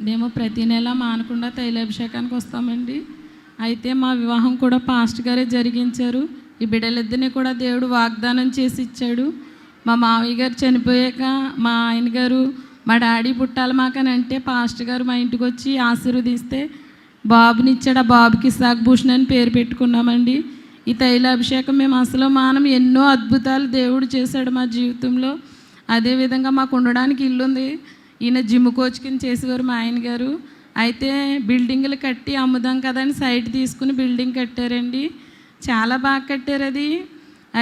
మేము ప్రతి నెల మానకుండా తైలాభిషేకానికి వస్తామండి. అయితే మా వివాహం కూడా పాస్టర్ గారే జరిగించారు. ఈ బిడ్డలిద్దరిని కూడా దేవుడు వాగ్దానం చేసి ఇచ్చాడు. మా మావయ్య గారు చనిపోయాక మా ఆయన గారు మా డాడీ పుట్టాలి మాకని అంటే పాస్టర్ గారు మా ఇంటికి వచ్చి ఆశీర్వదిస్తే బాబునిచ్చాడు. ఆ బాబుకి ఇస్సాక్ భూషణ్ అని పేరు పెట్టుకున్నామండి. ఈ తైలాభిషేకం మేము అసలు మానం ఎన్నో అద్భుతాలు దేవుడు చేశాడు మా జీవితంలో. అదేవిధంగా మాకు ఉండడానికి ఇల్లు ఉంది. ఈయన జిమ్ కోచ్ కింద చేసేవారు మా ఆయన గారు. అయితే బిల్డింగ్లు కట్టి అమ్ముదాం కదా అని సైట్ తీసుకుని బిల్డింగ్ కట్టారండి. చాలా బాగా కట్టారు అది.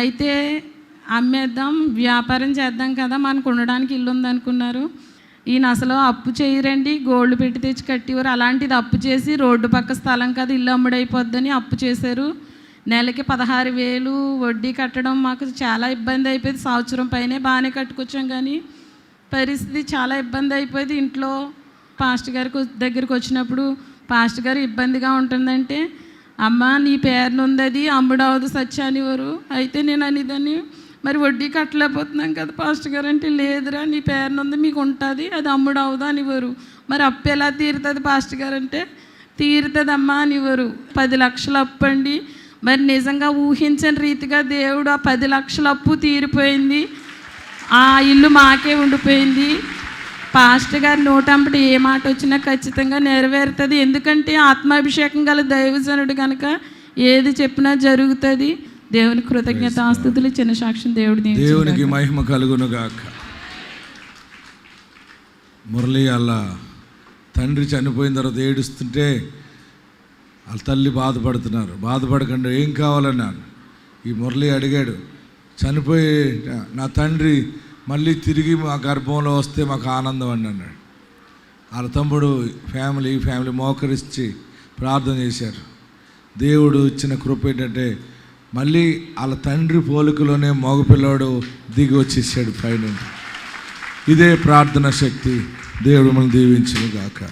అయితే అమ్మేద్దాం, వ్యాపారం చేద్దాం కదా, మనకు ఉండడానికి ఇల్లు ఉందనుకున్నారు. ఈయన అసలు అప్పు చేయరండి, గోల్డ్ పెట్టి తెచ్చి కట్టేవారు. అలాంటిది అప్పు చేసి రోడ్డు పక్క స్థలం కదా, ఇల్లు అమ్ముడైపోద్దని అప్పు చేశారు. నెలకి 16,000 వడ్డీ కట్టడం మాకు చాలా ఇబ్బంది అయిపోయింది. సంవత్సరం పైనే బాగానే కట్టుకొచ్చాం, కానీ పరిస్థితి చాలా ఇబ్బంది అయిపోయింది. ఇంట్లో పాస్టర్ గారి దగ్గరికి వచ్చినప్పుడు పాస్టర్ గారు ఇబ్బందిగా ఉంటుందంటే, అమ్మ నీ పేరును ఉంది అది అమ్ముడవదు సత్య అనేవారు. అయితే నేను అనేదాన్ని, మరి వడ్డీ కట్టలేకపోతున్నాం కదా పాస్టర్ గారు అంటే, లేదురా నీ పేరును ఉంది మీకు ఉంటుంది అది అమ్ముడవదు అనేవారు. మరి అప్పు ఎలా తీరుతుంది పాస్టర్ గారు అంటే, తీరుతుందమ్మా అనేవారు. 10 లక్షల అప్పు అండి. మరి నిజంగా ఊహించని రీతిగా దేవుడు ఆ 10 లక్షల అప్పు తీరిపోయింది. ఆ ఇల్లు మాకే ఉండిపోయింది. పాస్టర్ గారి నోటంపటి ఏ మాట వచ్చినా ఖచ్చితంగా నెరవేరుతుంది. ఎందుకంటే ఆత్మాభిషేకం గల దైవజనుడు కనుక ఏది చెప్పినా జరుగుతుంది. దేవుని కృతజ్ఞతాస్తుతులు. చిన్న సాక్ష్యం దేవునికి మహిమ కలుగును గాక. మురళి వాళ్ళ తండ్రి చనిపోయిన తర్వాత ఏడుస్తుంటే వాళ్ళ తల్లి బాధపడకండి ఏం కావాలన్నాను. ఈ మురళి అడిగాడు, చనిపోయి నా తండ్రి మళ్ళీ తిరిగి మా గర్భంలో వస్తే మాకు ఆనందం అని అన్నాడు. వాళ్ళ తమ్ముడు ఫ్యామిలీ మోకరించి ప్రార్థన చేశారు. దేవుడు ఇచ్చిన కృప ఏంటంటే మళ్ళీ వాళ్ళ తండ్రి పోలికలోనే మగపిల్లాడు దిగి వచ్చేసాడు పైనుండి. ఇదే ప్రార్థన శక్తి. దేవుడు మనల్ని దీవించును గాక.